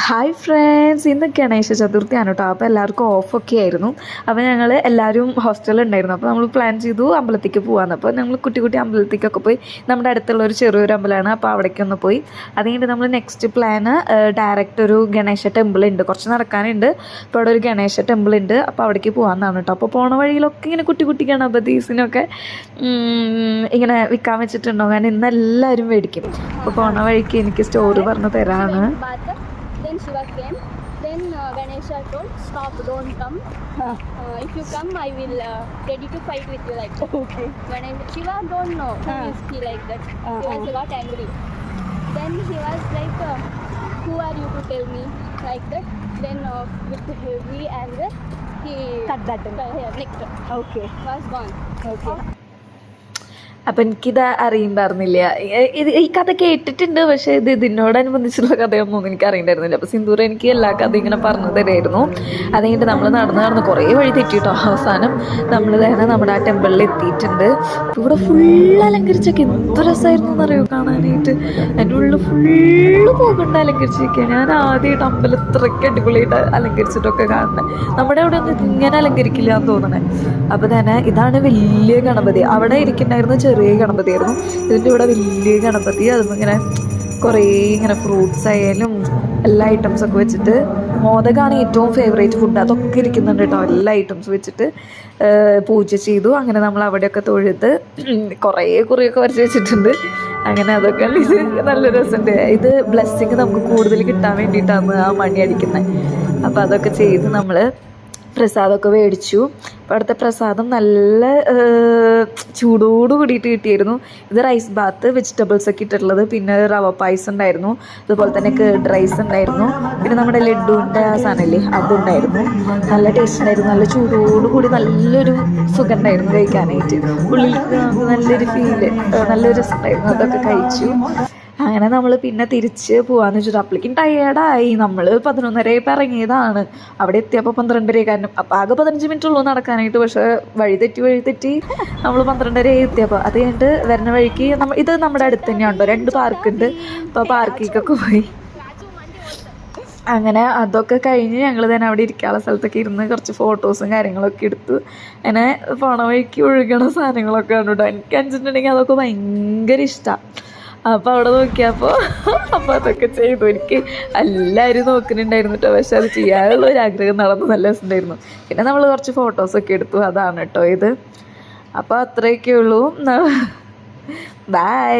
Hi friends, ഇന്ന് ഗണേശ ചതുർത്ഥിയാണ് കേട്ടോ. അപ്പോൾ എല്ലാവർക്കും ഓഫൊക്കെ ആയിരുന്നു. അപ്പോൾ ഞങ്ങൾ എല്ലാവരും ഹോസ്റ്റലിൽ ഉണ്ടായിരുന്നു. അപ്പോൾ നമ്മൾ പ്ലാൻ ചെയ്തു അമ്പലത്തേക്ക് പോകാമെന്ന്. അപ്പോൾ ഞങ്ങൾ കുട്ടി കുട്ടി അമ്പലത്തേക്കൊക്കെ പോയി. നമ്മുടെ അടുത്തുള്ള ഒരു ചെറിയൊരു അമ്പലമാണ്, അപ്പോൾ അവിടേക്കൊന്ന് പോയി. അത് കഴിഞ്ഞിട്ട് നമ്മൾ നെക്സ്റ്റ് പ്ലാന് ഡയറക്റ്റ് ഒരു ഗണേശ ടെമ്പിൾ ഉണ്ട്, കുറച്ച് നടക്കാനുണ്ട്. അപ്പോൾ അവിടെ ഒരു ഗണേശ ടെമ്പിൾ ഉണ്ട്, അപ്പോൾ അവിടേക്ക് പോകാമെന്നാണ് കേട്ടോ. അപ്പോൾ പോണ വഴിയിലൊക്കെ ഇങ്ങനെ കുട്ടി കുട്ടി ഗണപതീസിനൊക്കെ ഇങ്ങനെ വിൽക്കാൻ വെച്ചിട്ടുണ്ടോ. കാരണം ഇന്ന് എല്ലാവരും മേടിക്കും. അപ്പോൾ പോണ വഴിക്ക് എനിക്ക് സ്റ്റോറി പറഞ്ഞു തരാണ്. Then Shiva came. Then Ganesha told, "Stop! Don't come. If you come, I will ready to fight with you like that." Okay. Shiva don't know who is he like that. He was got angry. Then he was like, "Who are you to tell me like that?" Then with heavy anger, he cut that neck. Okay. Was gone. Okay. അപ്പം എനിക്കിത് അറിയണ്ടായിരുന്നില്ല. ഈ കഥ കേട്ടിട്ടുണ്ട്, പക്ഷേ ഇതിനോടനുബന്ധിച്ചുള്ള കഥയൊന്നും എനിക്ക് അറിയണ്ടായിരുന്നില്ല. അപ്പോൾ സിന്ദൂർ എനിക്ക് എല്ലാ കഥയും ഇങ്ങനെ പറഞ്ഞു തരായിരുന്നു. അത് കഴിഞ്ഞിട്ട് നമ്മൾ നടന്ന് കുറേ വഴി തെറ്റിട്ടോ. അവസാനം നമ്മൾ തന്നെ നമ്മുടെ ആ ടെമ്പിളിൽ എത്തിയിട്ടുണ്ട്. ഇവിടെ ഫുള്ള് അലങ്കരിച്ചൊക്കെ എന്ത് രസമായിരുന്നു എന്നറിയോ കാണാനായിട്ട്. എൻ്റെ ഉള്ളിൽ ഫുള്ള് പോകണ്ട അലങ്കരിച്ചിരിക്കുക. ഞാൻ ആദ്യമായിട്ട് അമ്പലം ഇത്രയ്ക്ക് അടിപൊളിയായിട്ട് അലങ്കരിച്ചിട്ടൊക്കെ കാണുന്നത്. നമ്മുടെ അവിടെ ഒന്നും ഇങ്ങനെ അലങ്കരിക്കില്ല എന്ന് തോന്നണേ. അപ്പോൾ തന്നെ ഇതാണ് വലിയ ഗണപതി. അവിടെ ഇരിക്കുന്നുണ്ടായിരുന്നു ചെറിയ ഗണപതിയായിരുന്നു. ഇതിൻ്റെ ഇവിടെ വലിയ ഗണപതി. അതിങ്ങനെ കുറേ ഇങ്ങനെ ഫ്രൂട്ട്സ് ആയാലും എല്ലാ ഐറ്റംസൊക്കെ വെച്ചിട്ട്, മോദകമാണ് ഏറ്റവും ഫേവറേറ്റ് ഫുഡ്, അതൊക്കെ ഇരിക്കുന്നുണ്ട് കേട്ടോ. എല്ലാ ഐറ്റംസ് വെച്ചിട്ട് പൂജ ചെയ്തു. അങ്ങനെ നമ്മൾ അവിടെയൊക്കെ തൊഴുത് കുറേയൊക്കെ വരച്ച് വെച്ചിട്ടുണ്ട്. അങ്ങനെ അതൊക്കെ ഇത് നല്ല രസമുണ്ട്. ഇത് ബ്ലെസ്സിങ് നമുക്ക് കൂടുതൽ കിട്ടാൻ വേണ്ടിയിട്ടാണ് ആ മണി അടിക്കുന്നത്. അപ്പോൾ അതൊക്കെ ചെയ്ത് നമ്മൾ പ്രസാദമൊക്കെ മേടിച്ചു. അപ്പോൾ അവിടുത്തെ പ്രസാദം നല്ല ചൂടോട് കൂടിയിട്ട് കിട്ടിയിരുന്നു. ഇത് റൈസ് ബാത്ത്, വെജിറ്റബിൾസൊക്കെ ഇട്ടിട്ടുള്ളത്, പിന്നെ റവ പായസം ഉണ്ടായിരുന്നു, അതുപോലെ തന്നെ കേർഡ് റൈസ് ഉണ്ടായിരുന്നു, പിന്നെ നമ്മുടെ ലഡുവിൻ്റെ ആ സാധനമില്ലേ അതുണ്ടായിരുന്നു. നല്ല ടേസ്റ്റ് ഉണ്ടായിരുന്നു. നല്ല ചൂടോട് കൂടി നല്ലൊരു സുഖം ഉണ്ടായിരുന്നു കഴിക്കാനായിട്ട്. ഉള്ളിൽ നല്ലൊരു ഫീല്, നല്ലൊരു രസം ഉണ്ടായിരുന്നു. അതൊക്കെ കഴിച്ചു. അങ്ങനെ നമ്മൾ പിന്നെ തിരിച്ച് പോകാമെന്ന് വെച്ചിട്ട് അപ്പോഴേക്കും ടയേർഡായി. നമ്മൾ 11:30 ഇറങ്ങിയതാണ്. അവിടെ എത്തിയപ്പോൾ 12:30. കാരണം അപ്പോൾ ആകെ 15 മിനിറ്റ് ഉള്ളൂ നടക്കാനായിട്ട്. പക്ഷേ വഴി തെറ്റി നമ്മൾ 12:30 എത്തിയപ്പോൾ. അത് കഴിഞ്ഞിട്ട് വരുന്ന വഴിക്ക് ഇത് നമ്മുടെ അടുത്ത് തന്നെയുണ്ടോ 2 പാർക്കുണ്ട്. അപ്പോൾ പാർക്കിലേക്കൊക്കെ പോയി. അങ്ങനെ അതൊക്കെ കഴിഞ്ഞ് ഞങ്ങൾ തന്നെ അവിടെ ഇരിക്കാനുള്ള സ്ഥലത്തൊക്കെ ഇരുന്ന് കുറച്ച് ഫോട്ടോസും കാര്യങ്ങളൊക്കെ എടുത്തു. അങ്ങനെ പോണ വഴിക്ക് ഒഴുകണ സാധനങ്ങളൊക്കെ കണ്ടുട്ടോ. എനിക്ക് വെച്ചിട്ടുണ്ടെങ്കിൽ അതൊക്കെ ഭയങ്കര ഇഷ്ടമാണ്. അപ്പോൾ അവിടെ നോക്കിയപ്പോൾ അതൊക്കെ ചെയ്തു. എനിക്ക് എല്ലാവരും നോക്കുന്നുണ്ടായിരുന്നു കേട്ടോ. പക്ഷെ അത് ചെയ്യാനുള്ള ഒരു ആഗ്രഹം നടന്നു. നല്ല രസമുണ്ടായിരുന്നു. പിന്നെ നമ്മൾ കുറച്ച് ഫോട്ടോസൊക്കെ എടുത്തു. അതാണ് കേട്ടോ ഇത്. അപ്പോൾ അത്രയൊക്കെ ഉള്ളൂ. ബൈ.